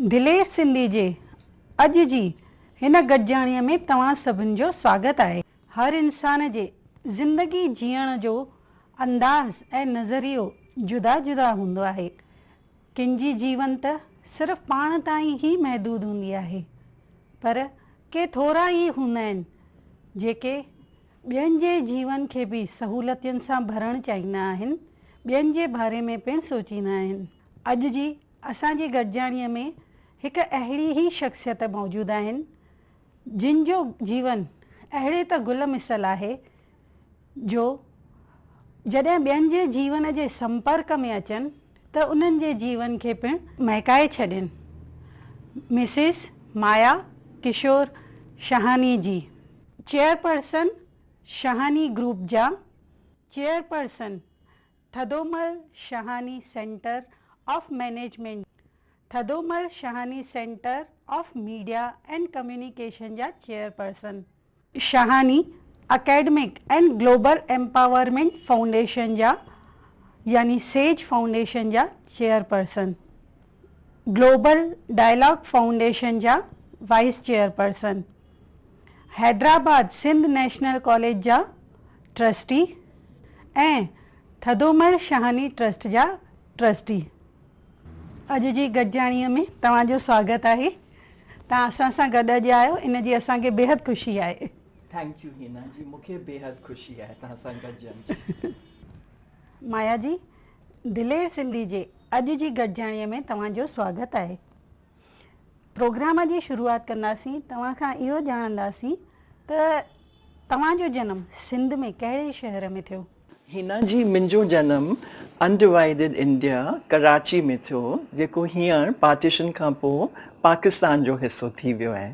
दिलेर सिंधी जे अॼु जी हिन गॾजाणीअ में तव्हां सभिनि जो स्वागत आहे। हर इंसान जे ज़िंदगी जीअण जो अंदाज़ ऐं नज़रियो जुदा जुदा हूंदो आहे। कंहिंजी जीवन त सिर्फ़ु पाण ताईं ई महदूद हूंदी आहे, पर के थोरा ई हूंदा आहिनि जेके ॿियनि जे जीवन खे बि सहूलियतुनि सां भरणु चाहींदा आहिनि, ॿियनि जे बारे में पिणु सोचींदा आहिनि। अॼु जी असांजी गॾजाणीअ में हिकु अहिड़ी ई शख़्सियत मौजूदु आहिनि जिन जो जीवन अहिड़े त गुल मिसल आहे जो जॾहिं ॿियनि जे जीवन जे संपर्क में अचनि त उन्हनि जे जीवन खे पिणु महकाए छॾनि। Mrs Maya Kishore Shahani ji, chairperson Shahani group जा, chairperson Thadomal Shahani centre of management, Thadomal Shahani centre of media and communication जा chairperson, Shahani academic and global empowerment foundation जा यानी सेज फाउंडेशन जा चेयरपर्सन, ग्लोबल डायलॉग फाउंडेशन जा vice chairperson, Hyderabad Sindh national college जा ट्रस्टी ऐं थदोमल शाहानी ट्रस्ट जा ट्रस्टी। अॼु जी गॾजाणीअ में तव्हांजो स्वागत आहे। तव्हां असां सां गॾु अॼु आहियो, इन जी असांखे बेहद ख़ुशी आहे। थैंक यू हीना जी, मूंखे बेहद ख़ुशी आहे तव्हां सां गॾिजण। माया जी, दिलेर सिंधी जे अॼु जी गॾजाणीअ में तव्हांजो स्वागत आहे। प्रोग्राम जी शुरूआत कंदासीं, तव्हां खां इहो ॼाणंदासीं त तव्हांजो जनमु सिंध में कहिड़े शहर में थियो? हीना जी, मुंहिंजो जनमु अनडिवाइडेड इंडिया कराची में थियो, जेको हींअर पार्टीशन खां पोइ पाकिस्तान जो हिसो थी वियो आहे।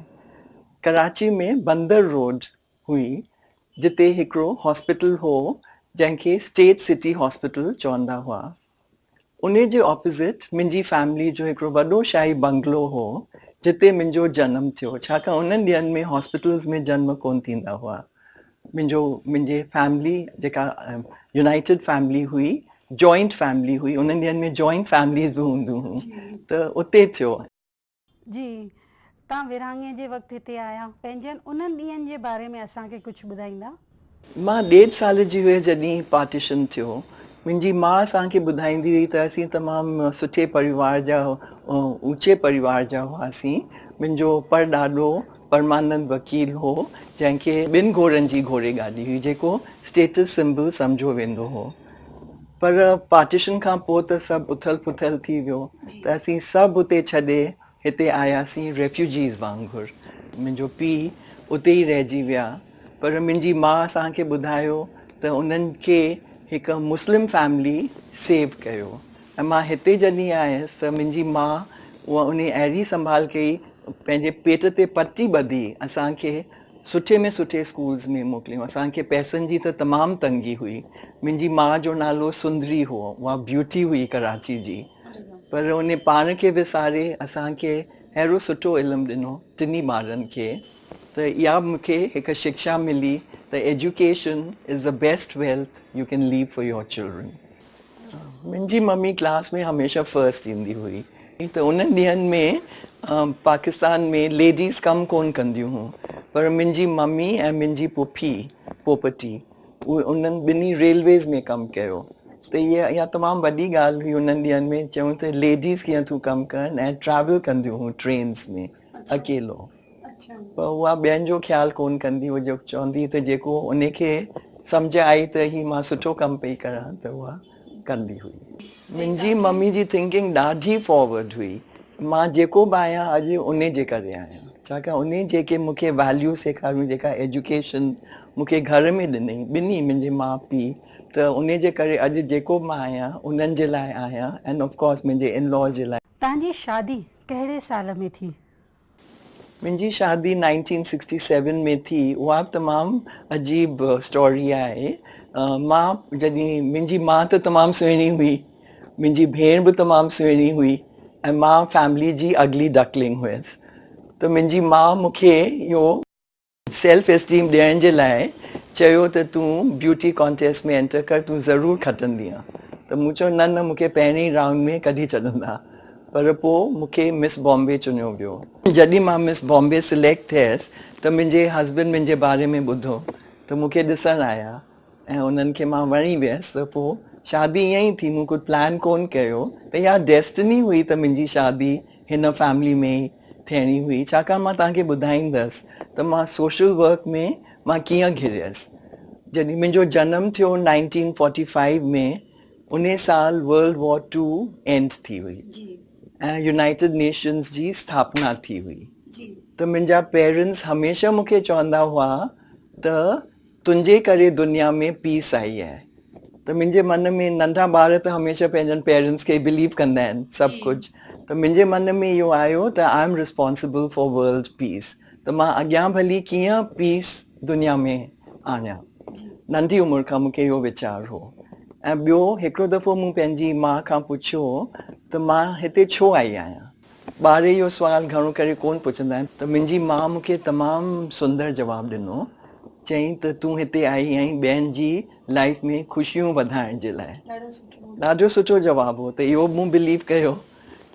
कराची में बंदर रोड हुई जिते हिकिड़ो हॉस्पिटल हो जंहिंखे स्टेट सिटी हॉस्पिटल चवंदा हुआ। उन जे ऑपोज़िट मुंहिंजी फैमिली जो हिकिड़ो वॾो शाही बंगलो हो जिते मुंहिंजो जनमु थियो, छाकाणि उन्हनि ॾींहंनि में हॉस्पिटल्स में जन्म कोन थींदा हुआ। मुंहिंजे फैमिली जेका यूनाइटेड फैमिली हुई, जॉइंट फैमिली हुई, उन्हनि ॾींहंनि में जॉइंट फैमिलीज़ बि हूंदियूं हुयूं, त उते थियो। जी, तव्हां विरहाङे जे वक़्तु हिते आया, पंहिंजनि उन्हनि ॾींहंनि जे बारे में असांखे कुझु ॿुधाईंदा? मां 1.5 साल जी हुयसि जॾहिं पार्टीशन थियो। मुंहिंजी माउ असांखे ॿुधाईंदी हुई त असीं तमामु सुठे परिवार जा, ऊचे परिवार जा हुआसीं। मुंहिंजो परॾाॾो परमानंद वकील हो जंहिंखे 2 घोड़नि जी घोड़े गाॾी हुई, जेको स्टेटस सिंबल सम्झो वेंदो हो। पर पार्टीशन खां पोइ त सभु उथल पुथल थी वियो, त असीं सभु उते छॾे हिते आयासीं रेफ्यूजीज़ वांगुरु। मुंहिंजो पीउ उते ई रहिजी विया, पर मुंहिंजी माउ असांखे ॿुधायो त उन्हनि खे हिकु मुस्लिम फैमिली सेव कयो। ऐं मां हिते जॾहिं आयसि त मुंहिंजी माउ उहा उन अहिड़ी संभाल कई, पंहिंजे पेट ते पटी ॿधी असांखे सुठे में सुठे स्कूल्स में मोकिलियूं। असांखे पैसनि जी त तमामु तंगी हुई। मुंहिंजी माउ जो नालो सुंदरी हो, उहा ब्यूटी हुई कराची जी, पर उन पाण खे विसारे असांखे अहिड़ो सुठो इल्मु ॾिनो 3 ॿारनि खे। त इहा मूंखे हिकु शिक्षा मिली त education is the best wealth U can leave for your children. मुंहिंजी मम्मी क्लास में हमेशह फर्स्ट ईंदी हुई, त उन्हनि ॾींहंनि में पाकिस्तान में लेडीज़ कमु कोन कंदियूं हुयूं, पर मुंहिंजी मम्मी ऐं मुंहिंजी पोपटी उन्हनि ॿिन्ही रेलवेज़ में कमु कयो। त इहा तमामु वॾी ॻाल्हि हुई उन्हनि ॾींहंनि में, चयूं त लेडीज़ कीअं थियूं कमु कनि ऐं ट्रैवल कंदियूं हुयूं ट्रेन्स में अकेलो। पर उहा ॿियनि जो ख़्यालु कोन कंदी हुई, जो चवंदी त जेको उनखे सम्झ आई त ही मां सुठो कमु पई करां त उहा कंदी हुई। मुंहिंजी मम्मी जी थिंकिंग ॾाढी फॉरवर्ड हुई। मां जेको बि आहियां अॼु उन जे करे आहियां, छाकाणि उन जेके मूंखे वैल्यू सेखारियूं, जेका एजुकेशन मूंखे घर में ॾिनई, ॿिन्ही मुंहिंजे माउ पीउ, त उन जे करे अॼु जेको मां आहियां उन्हनि जे लाइ आहियां, एंड ऑफ कोर्स मुंहिंजे इन लॉ जे लाइ। तव्हांजी शादी कहिड़े साल में थी? मुंहिंजी शादी 1967 में थी। उहा तमामु अजीब स्टोरी आहे। मां जॾहिं मुंहिंजी माउ त तमामु सुहिणी हुई, मुंहिंजी भेण बि तमामु सुहिणी हुई, ऐं मां फैमिली जी अगली डकलिंग हुयसि। त मुंहिंजी माउ मूंखे इहो सेल्फ एस्टीम ॾियण जे लाइ चयो त तूं ब्यूटी कॉन्टेस्ट में एंटर कर, तूं ज़रूरु खटंदीअ। त मूं चयो न न, मूंखे पहिरें ई राउंड में कढी छॾंदा। पर पोइ मूंखे मिस बॉम्बे चुनियो वियो। जॾहिं मां मिस बॉम्बे सिलेक्ट थियसि त मुंहिंजे हस्बैंड मुंहिंजे बारे में ॿुधो त मूंखे ॾिसणु आया ऐं उन्हनि खे मां वणी वियसि। त पोइ शादी ईअं ई थी, मूं कुझु प्लान कोन कयो त इहा डेस्टिनी हुई त मुंहिंजी शादी हिन फैमिली में ई थियणी हुई। छाकाणि मां तव्हांखे ॿुधाईंदसि त मां सोशल वर्क में मां कीअं घिरियसि। जॾहिं मुंहिंजो जनमु थियो 1945 में, उन साल वर्ल्ड वॉर 2 एंड थी हुई ऐं यूनाइटेड नेशंस जी स्थापना थी हुई। त मुंहिंजा पेरेंट्स हमेशह मूंखे चवंदा हुआ त तुंहिंजे करे दुनिया में पीस आई आहे। त मुंहिंजे मन में, नंढा ॿार त हमेशह पंहिंजनि पेरेंट्स खे बिलीव कंदा आहिनि सभु कुझु, त मुंहिंजे मन में इहो आयो त I am responsible for world peace. त मां अॻियां भली कीअं पीस दुनिया में आणियां। नंढी उमिरि खां मूंखे इहो वीचार हो। ऐं ॿियो हिकिड़ो दफ़ो मूं पंहिंजी माउ खां पुछियो त मां हिते छो आई आहियां। ॿार इहो सुवालु घणो करे कोन पुछंदा आहिनि। त मुंहिंजी माउ मूंखे तमामु सुंदर जवाबु ॾिनो। चईं त तूं हिते आई आहीं ॿियनि जी लाइफ में ख़ुशियूं वधाइण जे लाइ। ॾाढो सुठो जवाबु हो। त इहो मूं बिलीव कयो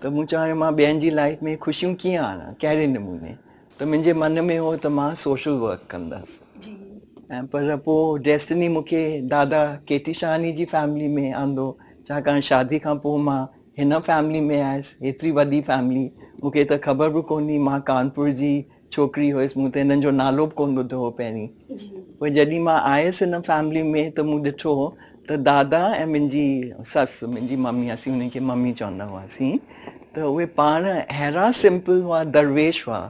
त मूं चयो मां ॿियनि जी लाइफ में ख़ुशियूं कीअं आणा, कहिड़े नमूने। त मुंहिंजे मन में हो त मां सोशल वर्क कंदसि। ऐं पर पोइ डेस्टिनी मूंखे दादा केटी शहानी जी फैमिली में आंदो। छाकाणि शादी खां पोइ मां हिन फैमिली में आयसि। हेतिरी वॾी फैमिली, मूंखे त ख़बर बि कोन्हे। मां कानपुर जी छोकिरी हुयसि, मूं त हिननि जो नालो बि कोन ॿुधो हो पहिरीं। पोइ जॾहिं मां आयसि हिन फैमिली में त मूं ॾिठो त दादा ऐं मुंहिंजी ससु, मुंहिंजी मम्मी, असीं हुन खे मम्मी चवंदा हुआसीं, त उहे पाण अहिड़ा सिंपल हुआ, दरवेश हुआ,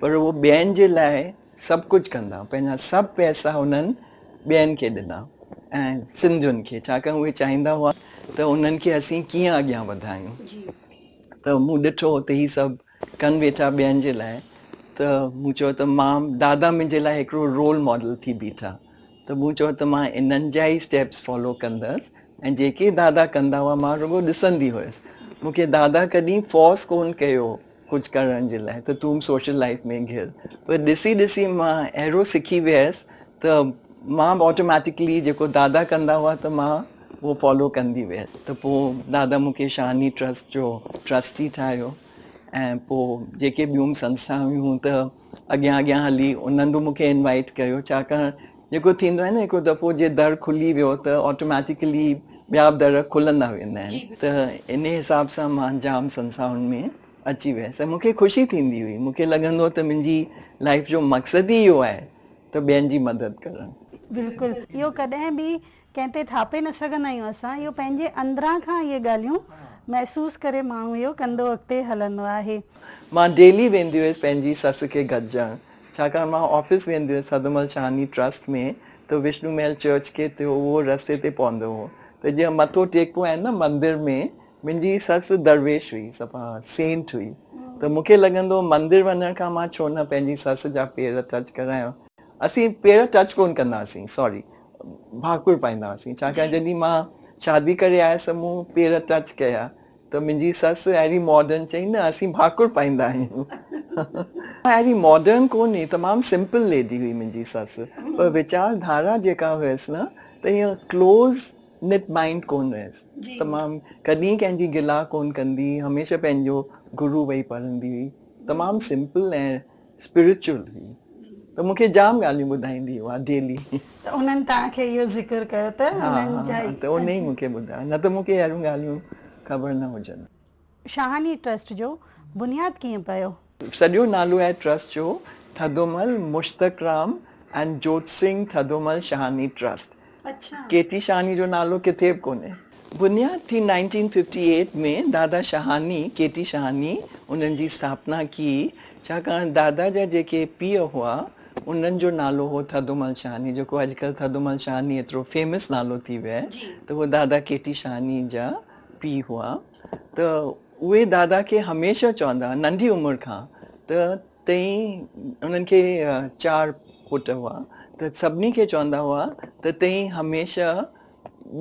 पर उहो ॿियनि जे लाइ सभु कुझु कंदा। पंहिंजा सभु पैसा उन्हनि ॿियनि खे ॾिना ऐं सिंधियुनि खे, छाकाणि उहे चाहींदा हुआ त उन्हनि खे असीं कीअं अॻियां वधायूं। त मूं ॾिठो त हीअ सभु कनि वेठा ॿियनि जे लाइ। त मूं चयो त मां, दादा मुंहिंजे लाइ हिकिड़ो रोल मॉडल थी बीठा। त मूं चयो त मां इन्हनि जा ई स्टेप्स फॉलो कंदसि ऐं जेके दादा कंदा हुआ मां रुॻो ॾिसंदी हुयसि। मूंखे दादा कॾहिं फोर्स कोन कयो कुझु करण जे लाइ त तूं सोशल लाइफ में घिर। पर ॾिसी ॾिसी मां अहिड़ो सिखी वियसि त मां ऑटोमैटिकली जेको दादा कंदा हुआ त मां उहो फॉलो कंदी वियसि। त पोइ दादा मूंखे शहानी ट्रस्ट जो ट्रस्टी ठाहियो ऐं पोइ जेके ॿियूं संस्थाऊं हुयूं त अॻियां अॻियां हली उन्हनि बि मूंखे इनवाइट कयो। छाकाणि जेको थींदो आहे न, हिकिड़ो दफ़ो जे दर खुली वियो त ऑटोमैटिकली ॿिया दर खुलंदा वेंदा आहिनि। त इन हिसाब सां मां जाम संस्थाउनि में अची वियसि ऐं मूंखे ख़ुशी थींदी हुई। मूंखे लॻंदो त मुंहिंजी लाइफ जो मक़सदु ई इहो आहे त ॿियनि जी मदद करणु। बिल्कुलु, इहो कॾहिं बि कंहिं ते थापे न सघंदा आहियूं असां। इहो पंहिंजे अंदरां खां इहे ॻाल्हियूं महसूस करे माण्हू इहो कंदो अॻिते हलंदो आहे। मां डेली वेंदी हुयसि पंहिंजी ससु खे गॾिजणु। छाकाणि मां ऑफिस वेंदी हुयसि सदमल शहानी ट्रस्ट में, त विष्णु महल चर्च खे थियो उहो रस्ते ते पवंदो हो। त जीअं मथो टेको आहे न मंदिर में, मुंहिंजी ससु दरवेश हुई, सफ़ा सेंट हुई। त मूंखे लॻंदो मंदिर वञण खां मां छो न पंहिंजी ससु जा पेर टच करायां। असीं पेर टच कोन कंदा हुआसीं, सॉरी, भाकुर पाईंदा हुआसीं। छाकाणि जॾहिं मां शादी करे आयसि मूं पेर टच कया त मुंहिंजी ससु अहिड़ी मॉडर्न चई, न असीं भाकुर पाईंदा आहियूं। अहिड़ी मॉडर्न कोन्हे, तमामु सिंपल लेडी हुई मुंहिंजी ससु। पर वीचारधारा जेका हुयसि न, त ईअं क्लोज़ निट माइंड कोन हुयसि। तमामु कॾहिं कंहिंजी गिला कोन कंदी, हमेशह पंहिंजो गुरू वेही पढ़ंदी हुई। तमामु सिंपल ऐं स्पिरिचुअल हुई। त मूंखे जाम ॻाल्हियूं ॿुधाईंदी हुआ डेली। त उन्हनि तव्हांखे इहो ज़िक्र कयो त उन्हनि जा ई, त उन ई मूंखे ॿुधायो, न त मूंखे अहिड़ियूं ॻाल्हियूं ख़बर न हुजनि। शहानी ट्रस्ट जो बुनियादु कीअं पियो? सॼो नालो आहे ट्रस्ट जो थदोमल मुश्तक राम एंड जोत सिंह थदोमल शहानी ट्रस्ट। अच्छा। केटी शहानी जो नालो किथे बि कोन्हे। बुनियाद थी 1958 में दादा शहानी, केटी शहानी, उन्हनि जी स्थापना की। छाकाणि दादा जा जेके पीउ हुआ उन्हनि जो नालो हो थदोमल शहानी, जेको अॼुकल्ह थदोमल शहानी एतिरो फेमस नालो थी वियो आहे। त उहे दादा केटी शहानी जा पीउ हुआ। त उहे दादा खे हमेशह चवंदा नंढी उमिरि खां त तई, उन्हनि खे 4 पुट हुआ, त सभिनी खे चवंदा हुआ त तई हमेशह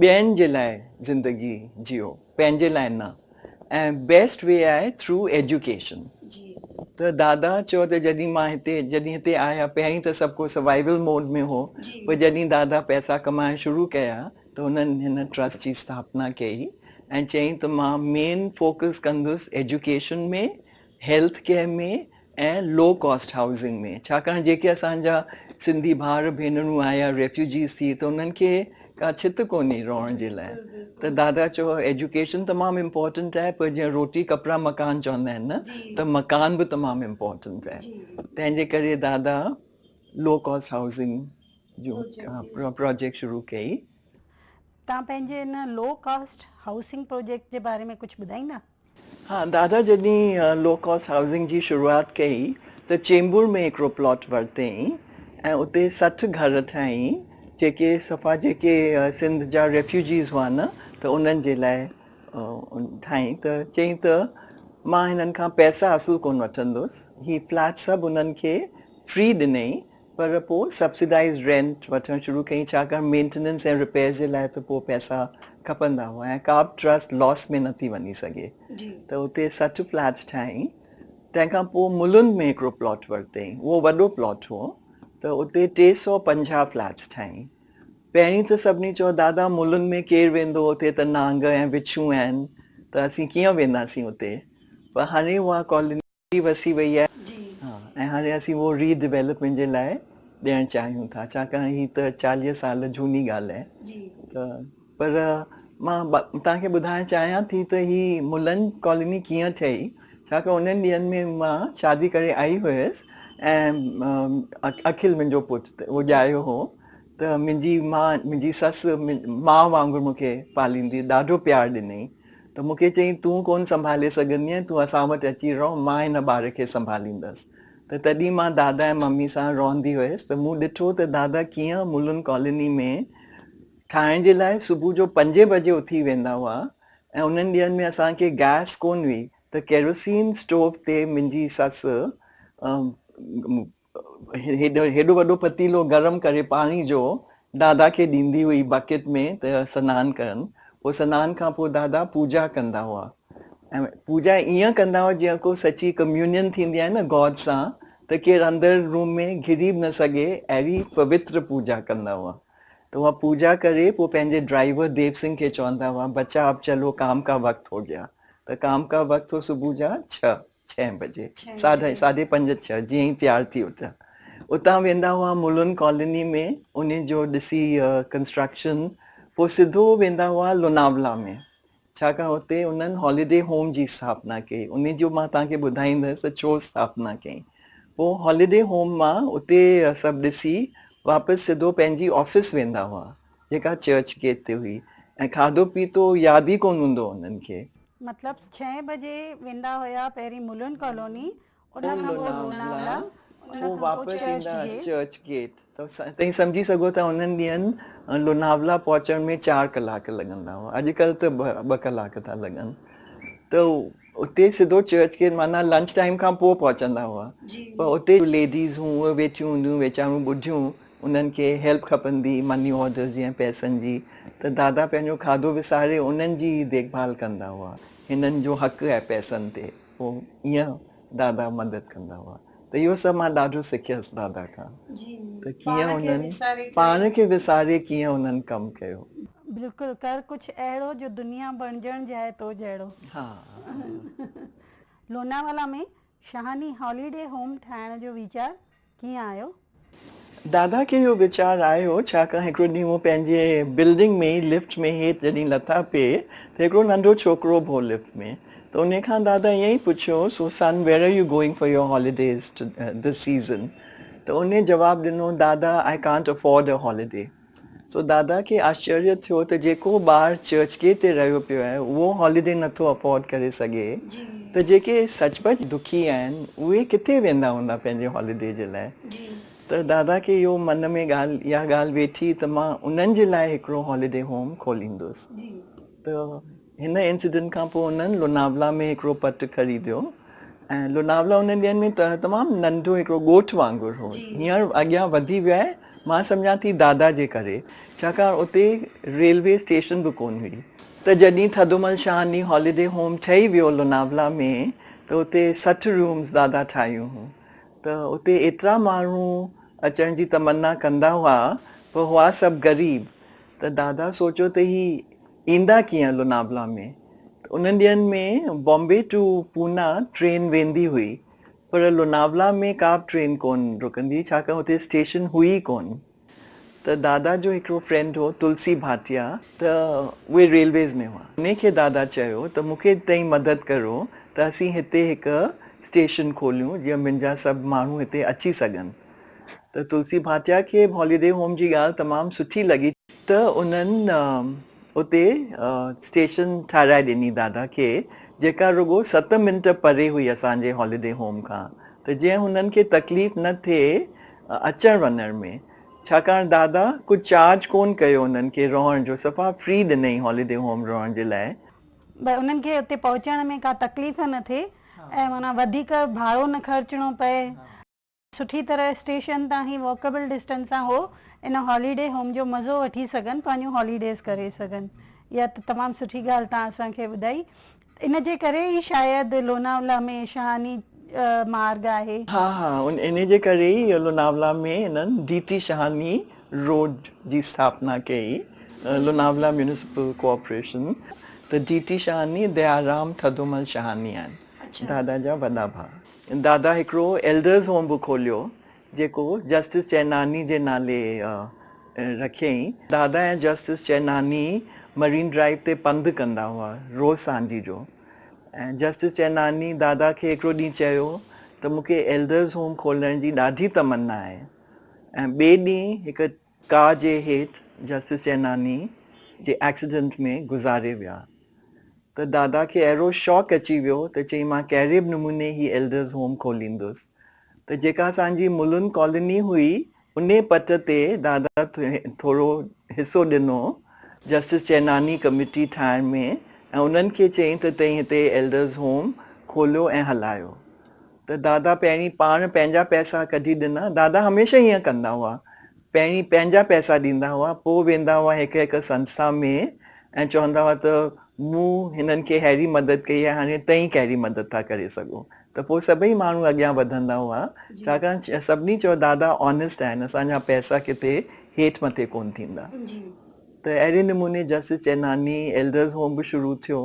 ॿियनि जे लाइ ज़िंदगी जियो, पंहिंजे लाइ न। ऐं बेस्ट वे आहे थ्रू एजुकेशन। त दादा चयो त जॾहिं मां हिते आया, पहिरीं त सभु को सर्वाइवल मोड में हो। पर जॾहिं दादा पैसा कमाइण शुरू कया त उन्हनि हिन ट्रस्ट जी स्थापना कई ऐं चयईं त मां मेन फोकस कंदुसि एजुकेशन में, हेल्थ केयर में ऐं लो कॉस्ट हाउसिंग में। छाकाणि जेके असांजा सिंधी भाउर भेनरूं आया रेफ्यूजीस थी त उन्हनि खे का छित कोन्हे रहण जे लाइ। त दादा चयो एजुकेशन तमामु इम्पोर्टेंट आहे, पर जीअं रोटी कपिड़ा मकान चवंदा आहिनि न, त मकान बि तमामु इम्पोर्टेंट आहे। तंहिंजे करे दादा लो कॉस्ट हाउसिंग जो प्रोजेक्ट शुरू कई। तव्हां पंहिंजे हिन लो कॉस्ट हाउसिंग प्रोजेक्ट जे बारे में कुझु ॿुधाईंदा? हाँ, दादा जॾहिं लो कॉस्ट हाउसिंग जी शुरूआत कई त चेंबूर में हिकिड़ो प्लॉट वरितईं ऐं उते 60 घर ठाहियईं जेके सफ़ा जेके सिंध जा रेफ्यूजीस हुआ न, त उन्हनि जे लाइ ठाहियईं। त चयईं त मां हिननि खां पैसा असुल कोन वठंदुसि, ही फ्लैट सभु उन्हनि खे फ्री ॾिनई, पर पोइ सब्सिडाइज़ रेंट वठणु शुरू कयईं, छाकाणि मेंटेनेंस ऐं रिपेयर्स जे लाइ त पोइ पैसा खपंदा हुआ ऐं का बि ट्रस्ट लॉस में नथी वञी सघे। त उते 60 फ्लैट्स ठाहियईं। तंहिंखां पोइ मुलुंड में हिकिड़ो प्लॉट वरितईं, उहो वॾो प्लॉट हो, त उते 350 फ्लैट्स ठाहियईं। पहिरीं त सभिनी चयो दादा मुलुंड में केरु वेंदो, उते त नांग ऐं बिच्छू आहिनि, त असीं कीअं वेंदासीं उते। पर हाणे उहा कॉलोनी वसी वई आहे। हा, ऐं हाणे असीं उहो रीडिवेलपमेंट जे लाइ ॾियणु चाहियूं था, छाकाणि ही त 40 साल झूनी ॻाल्हि आहे। त पर मां तव्हांखे ॿुधाइणु चाहियां थी त ही मुलुंड कॉलोनी कीअं ठही, छाकाणि उन्हनि ॾींहंनि में मां शादी करे आई हुयसि ऐं अखिल मुंहिंजो पुटु उहो ॼायो हो। त मुंहिंजी ससु माउ वांगुरु मूंखे पालींदी, ॾाढो प्यारु ॾिनई। त मूंखे चयईं तूं कोन संभाले सघंदी आहीं, तूं असां वटि अची रहो, मां हिन ॿार खे संभालींदसि। त तॾहिं मां दादा ऐं मम्मी सां रहंदी हुयसि। त मूं ॾिठो त दादा कीअं मुलुंड कॉलोनी में ठाहिण जे लाइ सुबुह जो 5 बजे उथी वेंदा हुआ ऐं उन्हनि ॾींहंनि में असांखे गैस कोन हुई, त केरोसिन स्टोव ते मुंहिंजी ससु हेॾो वॾो पतीलो गरम करे पाणी जो दादा खे ॾींदी हुई बकेट में त सनानु कनि। पोइ सनान खां पोइ दादा पूजा कंदा हुआ ऐं पूजा ईअं कंदा हुआ जीअं को सची कम्यूनियन थींदी आहे न गॉड सां, त केरु अंदरि रूम में घिरी बि न सघे, अहिड़ी पवित्र पूजा कंदा हुआ। तो वह पूजा करे पोइ पंहिंजे ड्राइवर देव सिंह खे चवंदा हुआ बच्चा अब चलो काम का वक्त हो गया। त काम का वक्त हो सुबुह जा 6 बजे, 5:30 6 जीअं ई तयारु थी उथां उतां वेंदा हुआ मुलुंड कॉलोनी में, उन जो ॾिसी कंस्ट्रक्शन पोइ सिधो वेंदा हुआ लोनावला में, छाकाणि उते उन्हनि हॉलीडे होम जी स्थापना कई। उन जो मां तव्हांखे ॿुधाईंदसि त छो स्थापना कई। पोइ हॉलीडे होम मां उते सभु ॾिसी वापसि सिधो पंहिंजी ऑफिस वेंदा हुआ जेका चर्च गेट ते हुई, ऐं खाधो पीतो यादि ई कोन हूंदो उन्हनि खे। मतिलबु 6 बजे वेंदा हुया पहिरीं मुलुंड कॉलोनी, उन खां पोइ लोनावला, पोइ वापसि ईंदा चर्च गेट। त तव्हां सम्झी सघो था उन्हनि ॾींहंनि लोनावला पहुचण में 4 कलाक लॻंदा हुआ, अॼुकल्ह त 2 कलाक था लॻनि। त उते सिधो चर्च गेट माना लंच टाइम खां पोइ पहुचंदा हुआ। पर उते लेडीज़ हूं उहे वेठियूं हूंदियूं, वीचारूं ॿुढियूं, उन्हनि खे हेल्प खपंदी मनी ऑर्डर जीअं पैसनि जी, त दादा पंहिंजो खाधो विसारे उन्हनि जी देखभाल कंदा हुआ। हिननि जो हक़ु आहे पैसनि ते, पोइ ईअं दादा मदद कंदा हुआ। त इहो सभु मां ॾाढो सिखियसि दादा खां, त कीअं उन्हनि पाण खे विसारे कीअं उन्हनि कमु कयो। बिल्कुलु, कर कुझु अहिड़ो जो दुनिया बणजण जाए तो जहिड़ो। हा लोनावाला में शहानी हॉलीडे होम ठाहिण जो वीचार कीअं आयो? दादा खे इहो वीचार आयो छाकाणि हिकिड़ो ॾींहुं उहो पंहिंजे बिल्डिंग में लिफ्ट में हेठि जॾहिं लथा पिए त हिकिड़ो नंढो छोकिरो हो लिफ्ट में, त उन खां दादा ईअं ई पुछियो, so son where are you going for your holidays this season? त उन जवाबु ॾिनो, दादा I can't afford a holiday. So दादा खे आश्चर्य थियो त जेको ॿारु चर्च गेट ते रहियो पियो आहे उहो हॉलीडे नथो अफोर्ड करे सघे, त जेके सचपच दुखी आहिनि उहे किथे वेंदा हूंदा पंहिंजे हॉलीडे जे लाइ। त दादा खे इहो मन में इहा ॻाल्हि वेठी त मां उन्हनि जे लाइ हिकिड़ो हॉलीडे होम खोलींदुसि। त हिन इंसिडेंट खां पोइ उन्हनि लोनावला में हिकिड़ो पट ख़रीदियो ऐं लोनावला उन्हनि ॾींहंनि में तमामु नंढो हिकिड़ो ॻोठु वांगुरु हो। हींअर अॻियां वधी वियो आहे, मां सम्झां थी दादा जे करे, छाकाणि उते रेलवे स्टेशन बि कोन हुई। त जॾहिं थदोमल शाहनी हॉलीडे होम ठही वियो लोनावला में, त उते 60 रूम्स दादा ठाहियूं हुयूं। त उते एतिरा माण्हू अचण जी तमन्ना कंदा हुआ, पर हुआ सभु ग़रीब। त दादा सोचियो त ही ईंदा कीअं लोनावला में, उन्हनि ॾींहंनि में बॉम्बे टू पूना ट्रेन वेंदी हुई, पर लोनावला में का बि ट्रेन कोन रुकंदी, छाकाणि हुते स्टेशन हुई कोन। त दादा जो हिकिड़ो फ्रेंड हो तुलसी भाटिया, त उहे रेलवेज़ में हुआ। उनखे दादा चयो त मूंखे तव्हीं मदद करो त असीं हिते हिकु स्टेशन खोलियूं जीअं मुंहिंजा सभु माण्हू हिते अची सघनि। त तुलसी भाटिया खे हॉलीडे होम जी ॻाल्हि तमामु सुठी लॻी, त उन्हनि उते स्टेशन ठाराए ॾिनी दादा खे, जेका रुॻो 7 मिंट परे हुई असांजे हॉलीडे होम खां, त जीअं हुननि खे तकलीफ़ न थिए अचण वञण में, छाकाणि दादा कुझु चार्ज कोन कयो उन्हनि खे रहण जो, सफ़ा फ्री ॾिनई हॉलीडे होम रहण जे लाइ। भई उन्हनि खे उते पहुचण में का तकलीफ़ न थिए ऐं माना वधीक भाड़ो न ख़र्चणो पए, सुठी तरह स्टेशन तां ई वॉकेबल डिस्टेंस सां हो इन हॉलीडे होम जो मज़ो वठी सघनि, पंहिंजूं हॉलीडेज़ करे सघनि। इहा त तमामु सुठी ॻाल्हि तव्हां असांखे ॿुधाई। इन जे करे ई शायदि लोनावला में शहानी मार्ग आहे। हा, इन जे करे ई लोनावला में इन्हनि DT शहानी रोड जी स्थापना कई, लोनावला म्यूनिसिपल कॉर्पोरेशन। त DT शहानी दयाराम थदोमल शहानी आहिनि, दादा जा वॾा भाउ। दादा हिकिड़ो एल्डर्स होम बि खोलियो जेको जस्टिस चैनानी जे नाले रखियईं। दादा ऐं जस्टिस चैनानी मरीन ड्राइव ते पंधु कंदा हुआ रोज़ सांझी जो, ऐं जस्टिस चैनानी दादा खे हिकिड़ो ॾींहुं चयो त मूंखे एल्डर्स होम खोलण जी ॾाढी तमन्ना आहे, ऐं ॿिए ॾींहुं हिकु कार जे हेठि जस्टिस चैनानी जे एक्सीडेंट में गुज़ारे विया। त दादा खे अहिड़ो शौक़ु अची वियो त चई मां कहिड़े बि नमूने ही एल्डर्स होम खोलींदुसि। त जेका असांजी मुलुंड कॉलोनी हुई उन पट ते दादा थोरो हिसो ॾिनो जस्टिस चैनानी कमिटी ठाहिण में, ऐं उन्हनि खे चयईं त तव्हीं हिते एल्डर्स होम खोलियो ऐं हलायो। त दादा पहिरीं पाण पंहिंजा पैसा कढी ॾिना। दादा हमेशह ईअं कंदा हुआ, पहिरीं पंहिंजा पैसा ॾींदा हुआ, पोइ वेंदा हुआ हिकु हिकु संस्था में ऐं चवंदा हुआ त मूं हिननि खे अहिड़ी मदद कई आहे, हाणे तव्हीं कहिड़ी मदद था करे सघो। त पोइ सभई माण्हू अॻियां वधंदा हुआ, छाकाणि सभिनी चयो दादा ऑनेस्ट आहिनि, असांजा पैसा किथे हेठि मथे कोन थींदा। त अहिड़े नमूने जस्टिस चैनानी एल्डर्स होम बि शुरू थियो।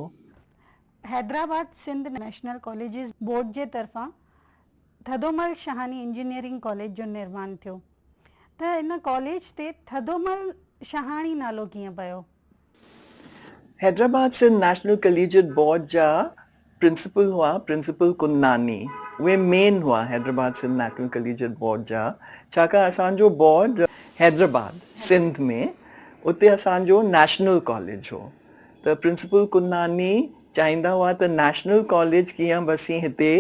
Hyderabad Sindh national colleges board जे तरफ़ां थदोमल शहानी इंजीनियरिंग कॉलेज जो निर्माण थियो। त इन कॉलेज ते थदोमल शहानी नालो कीअं पियो? Hyderabad Sindh national collegiate board जा प्रिंसिपल हुआ प्रिंसिपल कुन्नानी, उहे मेन हुआ Hyderabad Sindh national collegiate board जा, छाकाणि असांजो बोर्ड हैदराबाद सिंध में, उते असांजो नेशनल कॉलेज हो। त प्रिंसिपल कुन्नानी चाहींदा हुआ त नेशनल कॉलेज कीअं बसी हिते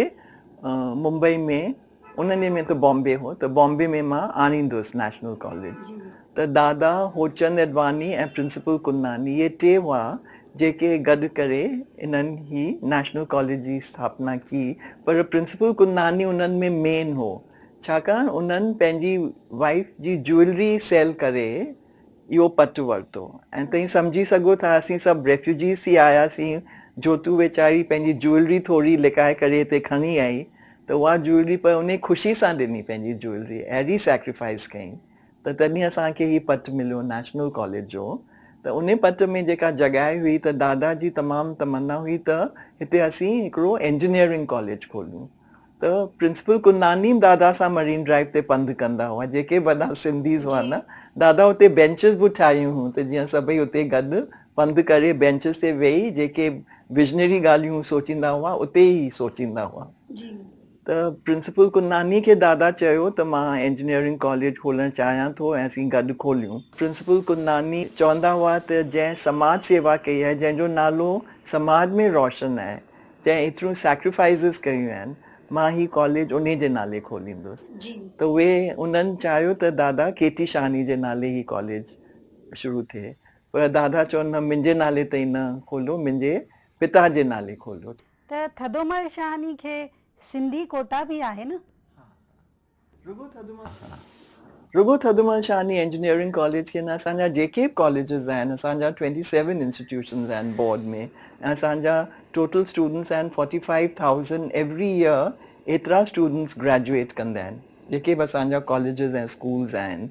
मुंबई में, उन्हनि में त बॉम्बे हो, त बॉम्बे में मां आणींदुसि नेशनल कॉलेज। त दादा होचंद अडवानी ऐं प्रिंसिपल कुन्नानी इहे टे हुआ जेके गॾु करे इन्हनि ही नेशनल कॉलेज जी स्थापना की। पर प्रिंसिपल कुन्नानी उन्हनि में मेन हो, छाकाणि उन्हनि पंहिंजी वाइफ जी ज्वेलरी सेल करे इहो पटु वरितो। ऐं तव्हीं सम्झी सघो था असीं सभु रेफ्यूजीज़ थी आयासीं, जोतू वेचारी पंहिंजी ज्वेलरी थोरी लिकाए करे हिते खणी आई, त उहा ज्वेलरी पर उन ख़ुशी सां ॾिनी पंहिंजी ज्वेलरी, अहिड़ी सैक्रिफाइस कयईं। त तॾहिं असांखे हीउ पटु मिलियो नेशनल कॉलेज जो। त उन पट में जेका जॻहि हुई, त दादा जी तमामु तमन्ना हुई त हिते असीं हिकिड़ो इंजीनियरिंग कॉलेज खोलियूं। त प्रिंसिपल कुन्नानी दादा सां मरीन ड्राइव ते पंधु कंदा हुआ, जेके वॾा सिंधीज़ हुआ न, दादा हुते बेंचिस बि ठाहियूं हुयूं, त जीअं सभई हुते गॾु पंधु करे बेंचिस ते वेही जेके विजनरी ॻाल्हियूं सोचींदा हुआ उते ई सोचींदा हुआ। त प्रिंसिपल कुन्नानी खे दादा चयो त मां इंजीनियरिंग कॉलेज खोलणु चाहियां थो ऐं असीं गॾु खोलियूं। प्रिंसिपल कुन्नानी चवंदा हुआ त जंहिं समाज सेवा कई आहे, जंहिंजो नालो समाज में रोशन आहे, जंहिं एतिरियूं सैक्रिफाइसिस कयूं आहिनि, मां ही कॉलेज उन जे नाले खोलींदुसि। त उहे उन्हनि चाहियो त दादा केटी शहानी जे नाले ही कॉलेज शुरू थिए, पर दादा चवनि न, मुंहिंजे नाले ते न खोलो, मुंहिंजे पिता जे नाले खोलो। त थदोमल शहानी खे सिंधी कोटा बि आहे न? रुगो थदोमल शहानी इंजीनियरिंग कॉलेज खे न, असांजा जेके बि कॉलेजिस आहिनि, असांजा 27 इंस्टीट्यूशन्स आहिनि बोर्ड में, ऐं असांजा टोटल स्टूडेंट्स आहिनि 45,000 एवरी ईयर। एतिरा स्टूडेंट्स ग्रेजुएट कंदा आहिनि जेके बि असांजा कॉलेजिस ऐं स्कूल्स आहिनि।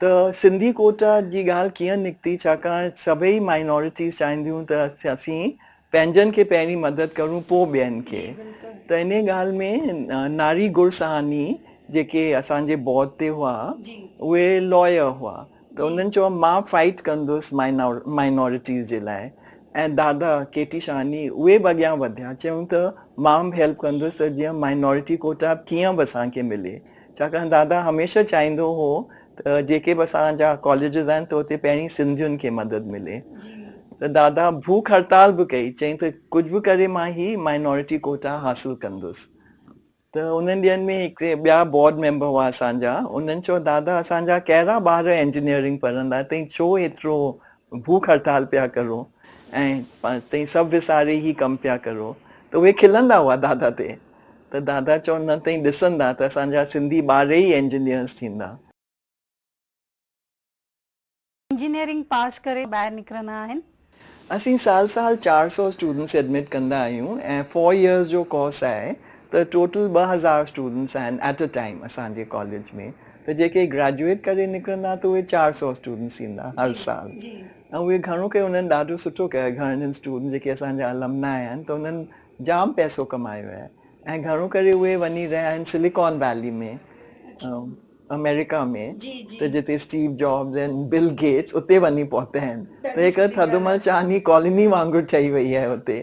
त सिंधी कोटा जी ॻाल्हि कीअं निकिती, छाकाणि सभई माइनॉरिटीज़ चाहींदियूं त असीं पंहिंजनि खे पहिरीं मदद करूं पोइ ॿियनि खे। त इन ॻाल्हि में नारी गुरसानी जेके असांजे बोर्ड ते हुआ उहे लॉयर हुआ, त उन्हनि चयो मां फाइट कंदुसि माइनॉरिटीज़ जे लाइ, ऐं दादा केटी शानी उहे बि अॻियां वधिया, चयूं त मां बि हेल्प कंदुसि त जीअं माइनॉरिटी कोटा कीअं बि असांखे मिले। छाकाणि दादा हमेशह चाहींदो हो त जेके बि असांजा कॉलेजिस आहिनि त उते पहिरीं सिंधियुनि खे मदद मिले। त दादा भूख हड़ताल बि कई, चई त कुझु बि करे मां ही माइनॉरिटी कोटा हासिल कंदुसि। त उन्हनि ॾींहंनि में हिकिड़े ॿिया बोर्ड मेंबर हुआ असांजा, उन्हनि चयो दादा असांजा कहिड़ा ॿार इंजीनियरिंग पढ़ंदा, तई छो एतिरो भूख हड़ताल पिया करो ऐं तई सभु विसारे ही कमु पिया करो। त उहे खिलंदा हुआ दादा ते। त दादा चयो न तई ॾिसंदा त असांजा सिंधी ॿार ई इंजीनियर्स थींदा। इंजीनियरिंग पास करे ॿाहिरि निकिरंदा आहिनि। असीं साल 400 स्टूडेंट्स एडमिट कंदा आहियूं ऐं 4 years जो कोर्स आहे, त टोटल 2000 स्टूडेंट्स आहिनि एट अ टाइम असांजे कॉलेज में। त जेके ग्रेजुएट करे निकिरंदा त उहे 400 स्टूडेंट्स ईंदा हर साल। ऐं उहे घणो करे उन्हनि ॾाढो सुठो कयो आहे, घणनि स्टूडेंट जेके असांजा अलमनाई आहिनि त उन्हनि जाम पैसो कमायो आहे, ऐं घणो करे उहे वञी रहिया आहिनि सिलिकॉन वैली में, अमेरिका में, त जिते स्टीव जॉब्स ऐं बिल गेट्स उते वञी पहुता आहिनि। त हिकु थधमल चांदनी कॉलोनी वांगुरु ठही वई आहे हुते।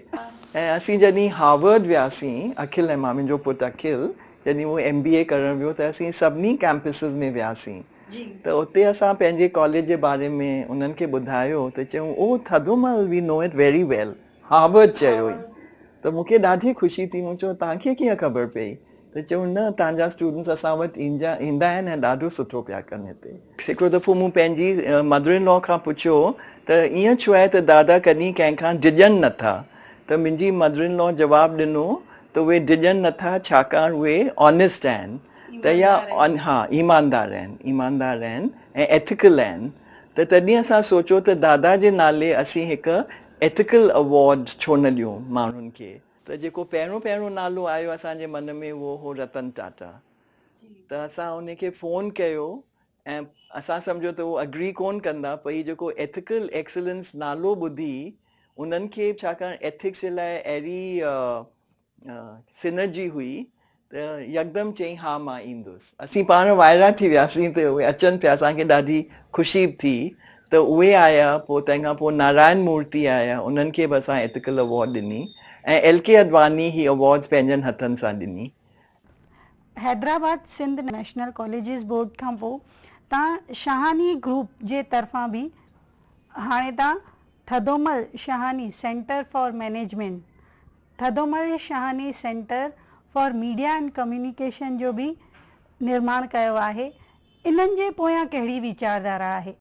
ऐं असीं जॾहिं हार्वर्ड वियासीं, अखिल ऐं मां, मुंहिंजो पुटु अखिल, जॾहिं उहो MBA करणु वियो त असीं सभिनी कैंपसिस में वियासीं। त उते असां पंहिंजे कॉलेज जे बारे में उन्हनि खे ॿुधायो त चयूं ओ Thadomal we know it very well, Harvard चयो हुई। त मूंखे ॾाढी ख़ुशी थी, मूं चयो तव्हांखे कीअं ख़बर पई? त चयूं न तव्हांजा स्टूडेंट्स असां वटि ईंदा आहिनि ऐं ॾाढो सुठो पिया कनि हिते। हिकिड़ो दफ़ो मूं पंहिंजी मदर इन लॉ खां पुछियो त ईअं छो आहे त दादा कॾहिं कंहिंखां डिॼनि नथा? त मुंहिंजी मदर इन लॉ जवाबु ॾिनो त उहे डिॼनि नथा छाकाणि उहे ऑनेस्ट आहिनि, त या हा ईमानदार आहिनि ऐं एथिकल आहिनि। त तॾहिं असां सोचियो त दादा जे नाले असीं हिकु एथिकल अवॉर्ड छो न ॾियूं माण्हुनि खे। त जेको पहिरियों नालो आयो असांजे मन में उहो हो रतन टाटा। त असां उनखे फ़ोन कयो ऐं असां सम्झो त उहो अग्री कोन कंदा, पर हीउ जेको एथिकल एक्सीलेंस नालो ॿुधी उन्हनि खे, छाकाणि एथिक्स जे लाइ अहिड़ी सिनर्जी हुई, त यकदमि चई हा मां ईंदुसि। असीं पाण वाइरा थी वियासीं त उहे अचनि पिया, असांखे ॾाढी ख़ुशी थी। त उहे आया, पोइ तंहिंखां पोइ नारायण मूर्ति आया, उन्हनि खे बि असां एथिकल अवॉर्ड ॾिनी, ऐं LK अडवानी ही अवॉर्ड्स पंहिंजनि हथनि सां ॾिनी। Hyderabad Sindh national colleges board खां पोइ तव्हां शहानी ग्रुप जे तरफ़ां बि हाणे तव्हां Thadomal Shahani centre for management, Thadomal Shahani centre for media and communication जो बि निर्माण कयो आहे। इन्हनि जे पोयां कहिड़ी वीचारधारा आहे?